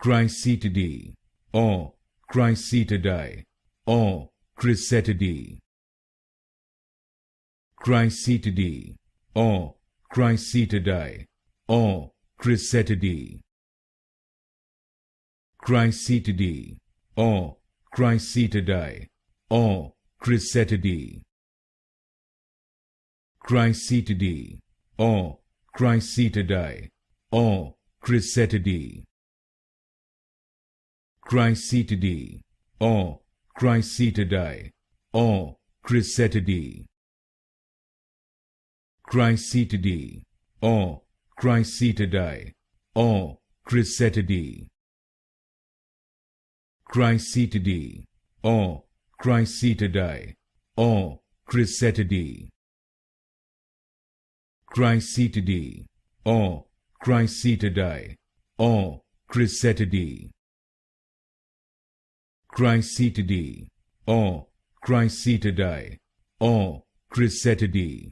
Cricetidae or Cricetidae or Cricetidae. Cricetidae or Cricetidae or Cricetidae. Cricetidae or Cricetidae or Cricetidae. Cricetidae or Cricetidae or Cricetidae. Cricetidae or Cricetidae or Cricetidae. Cricetidae or Cricetidae or Cricetidae. Cricetidae or Cricetidae or Cricetidae. Cricetidae or Cricetidae or Cricetidae. Cricetidae or Cricetidae or Cricetidae.